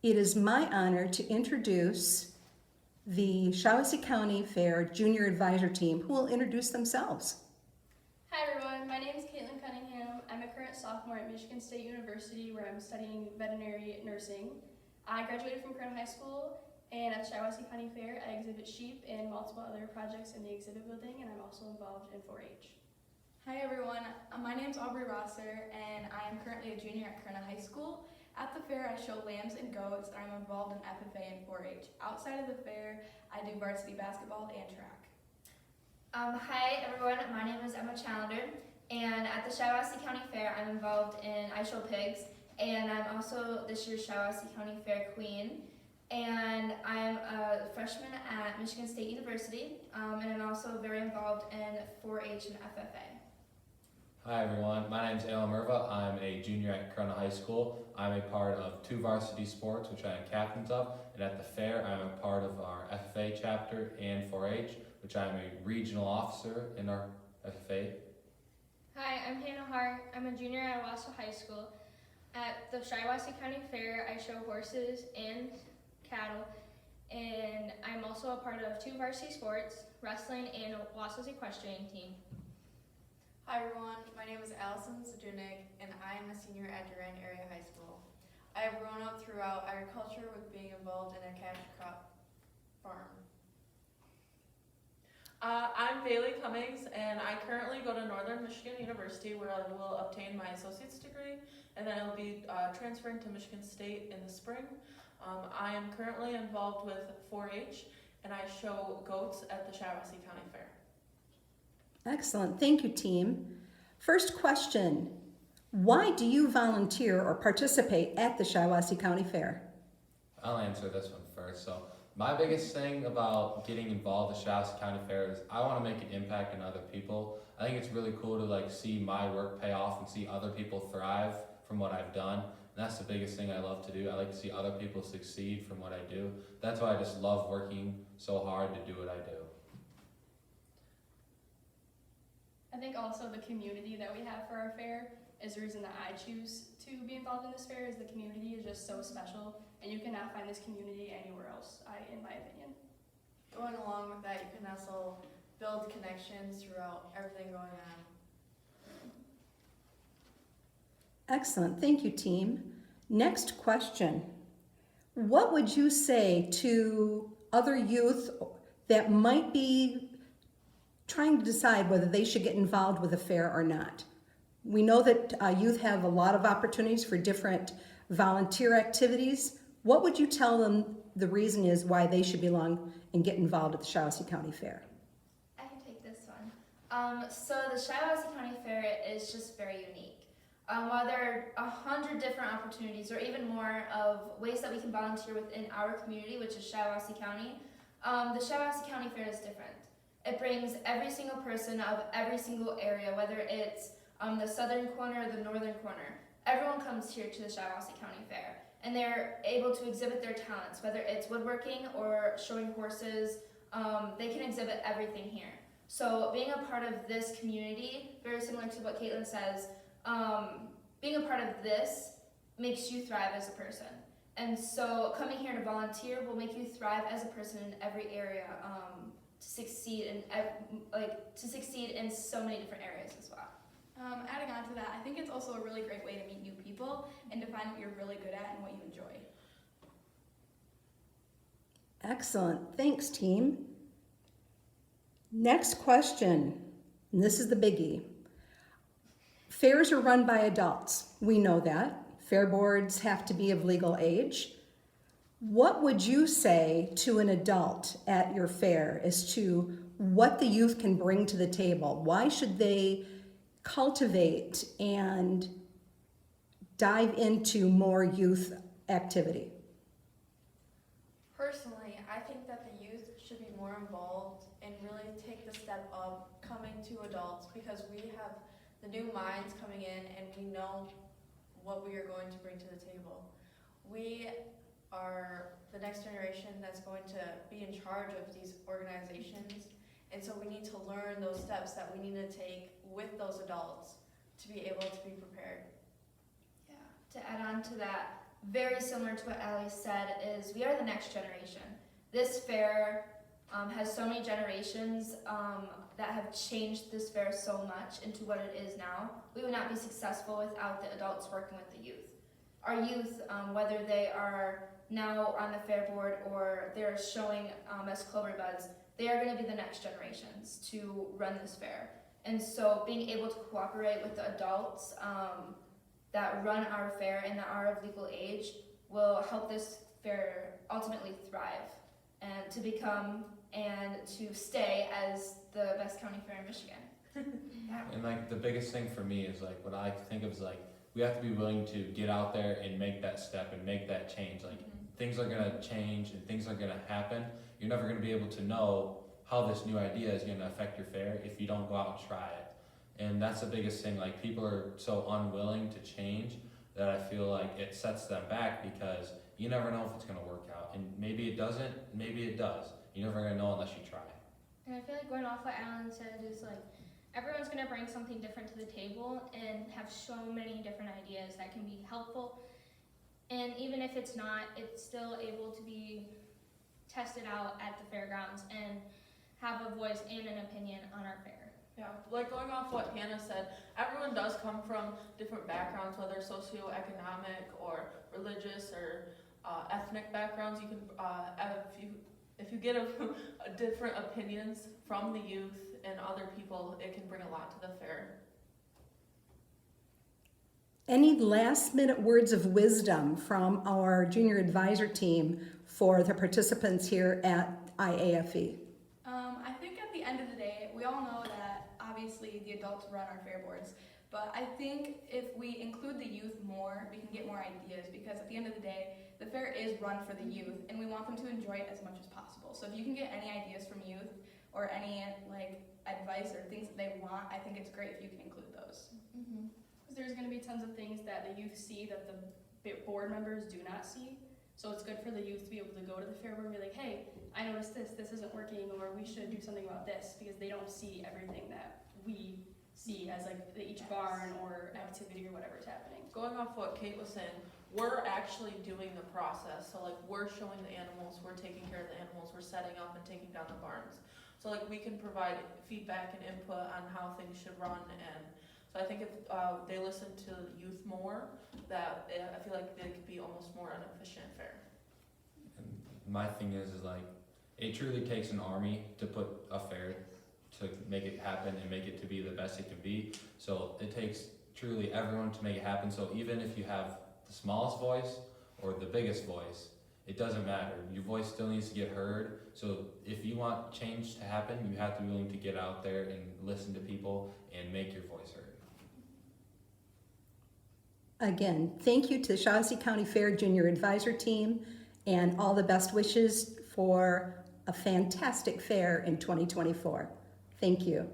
It is my honor to introduce the Shiawassee County Fair Junior Advisor Team, who will introduce themselves. Hi everyone, my name is Caitlin Cunningham. I'm a current sophomore at Michigan State University where I'm studying veterinary nursing. I graduated from Corona High School, and at Shiawassee County Fair I exhibit sheep and multiple other projects in the exhibit building, and I'm also involved in 4-H. Hi everyone, my name is Aubrey Rosser and I am currently a junior at Corona High School. At the fair I show lambs and goats and I'm involved in FFA and 4-H. Outside of the fair I do varsity basketball and track. Hi everyone, my name is Emma Challenger, and at the Shiawassee County Fair I'm involved in I Show Pigs, and I'm also this year's Shiawassee County Fair Queen, and I'm a freshman at Michigan State University, and I'm also very involved in 4-H and FFA. Hi everyone, my name is Alan Merva. I'm a junior at Corona High School. I'm a part of 2 varsity sports, which I am captains of, and at the fair I'm a part of our FFA chapter and 4-H, which I'm a regional officer in our FFA. Hi, I'm Hannah Hart. I'm a junior at Shiawassee High School. At the Shiawassee County Fair, I show horses and cattle, and I'm also a part of 2 varsity sports, wrestling and Wassa's equestrian team. Hi everyone, my name is Allison Sajunik and I am a senior at Durand Area High School. I have grown up throughout agriculture with being involved in a cash crop farm. I'm Bailey Cummings, and I currently go to Northern Michigan University where I will obtain my associate's degree, and then I'll be transferring to Michigan State in the spring. I am currently involved with 4-H, and I show goats at the Shiawassee County Fair. Excellent, thank you, team. First question, why do you volunteer or participate at the Shiawassee County Fair? I'll answer this one first. So my biggest thing about getting involved with the Shiawassee County Fair is I want to make an impact on other people. I think it's really cool to see my work pay off and see other people thrive from what I've done. And that's the biggest thing I love to do. I like to see other people succeed from what I do. That's why I just love working so hard to do what I do. I think also the community that we have for our fair is the reason that I choose to be involved in this fair, is the community is just so special, and you cannot find this community anywhere else, in my opinion. Going along with that, you can also build connections throughout everything going on. Excellent, thank you, team. Next question, what would you say to other youth that might be trying to decide whether they should get involved with a fair or not? We know that youth have a lot of opportunities for different volunteer activities. What would you tell them the reason is why they should belong and get involved at the Shiawassee County Fair? I can take this one. So the Shiawassee County Fair is just very unique. While there are 100 different opportunities or even more of ways that we can volunteer within our community, which is Shiawassee County, the Shiawassee County Fair is different. It brings every single person of every single area, whether it's the southern corner or the northern corner. Everyone comes here to the Shiawassee County Fair, and they're able to exhibit their talents, whether it's woodworking or showing horses. They can exhibit everything here. So being a part of this community, very similar to what Caitlin says, being a part of this makes you thrive as a person. And so coming here to volunteer will make you thrive as a person in every area, to succeed in so many different areas as well. Adding on to that, I think it's also a really great way to meet new people and to find what you're really good at and what you enjoy. Excellent, thanks, team. Next question, and this is the biggie. Fairs are run by adults, we know that. Fair boards have to be of legal age. What would you say to an adult at your fair as to what the youth can bring to the table? Why should they cultivate and dive into more youth activity? Personally, I think that the youth should be more involved and really take the step up coming to adults, because we have the new minds coming in and we know what we are going to bring to the table. We are the next generation that's going to be in charge of these organizations, and so we need to learn those steps that we need to take with those adults to be able to be prepared. Yeah. To add on to that, very similar to what Allie said, is we are the next generation. This fair has so many generations that have changed this fair so much into what it is now. We would not be successful without the adults working with the youth. Our youth, whether they are now on the fair board or they're showing as clover buds, they are going to be the next generations to run this fair. And so being able to cooperate with the adults that run our fair and that are of legal age will help this fair ultimately thrive and to become and to stay as the best county fair in Michigan. Yeah. And like the biggest thing for me is like what I think of is like we have to be willing to get out there and make that step and make that change. Like things are gonna change and things are gonna happen. You're never gonna be able to know how this new idea is gonna affect your fair if you don't go out and try it. And that's the biggest thing. Like people are so unwilling to change that I feel like it sets them back because you never know if it's gonna work out. And maybe it doesn't, maybe it does. You're never gonna know unless you try. And I feel like going off what Alan said is like everyone's going to bring something different to the table and have so many different ideas that can be helpful. And even if it's not, it's still able to be tested out at the fairgrounds and have a voice and an opinion on our fair. Yeah, like going off what Hannah said, everyone does come from different backgrounds, whether socioeconomic or religious or ethnic backgrounds. You can, if you get a different opinions from the youth and other people, it can bring a lot to the fair. Any last minute words of wisdom from our junior advisor team for the participants here at IAFE? I think at the end of the day, we all know that obviously the adults run our fair boards, but I think if we include the youth more, we can get more ideas, because at the end of the day, the fair is run for the youth and we want them to enjoy it as much as possible. So if you can get any ideas from youth or any like advice or things that they want, I think it's great if you can include those. Because there's going to be tons of things that the youth see that the board members do not see. So it's good for the youth to be able to go to the fair board and be like, hey, I noticed this isn't working, or we should do something about this, because they don't see everything that we see as like each barn or activity or whatever is happening. Going off what Kate was saying, we're actually doing the process. So like we're showing the animals, we're taking care of the animals, we're setting up and taking down the barns. So like we can provide feedback and input on how things should run, and so I think if they listen to youth more, that I feel like they could be almost more an efficient fair. And my thing is like it truly takes an army to put a fair to make it happen and make it to be the best it can be. So it takes truly everyone to make it happen. So even if you have the smallest voice or the biggest voice, it doesn't matter. Your voice still needs to get heard. So if you want change to happen, you have to be willing to get out there and listen to people and make your voice heard. Again, thank you to the Shiawassee County Fair Junior Advisor Team and all the best wishes for a fantastic fair in 2024. Thank you.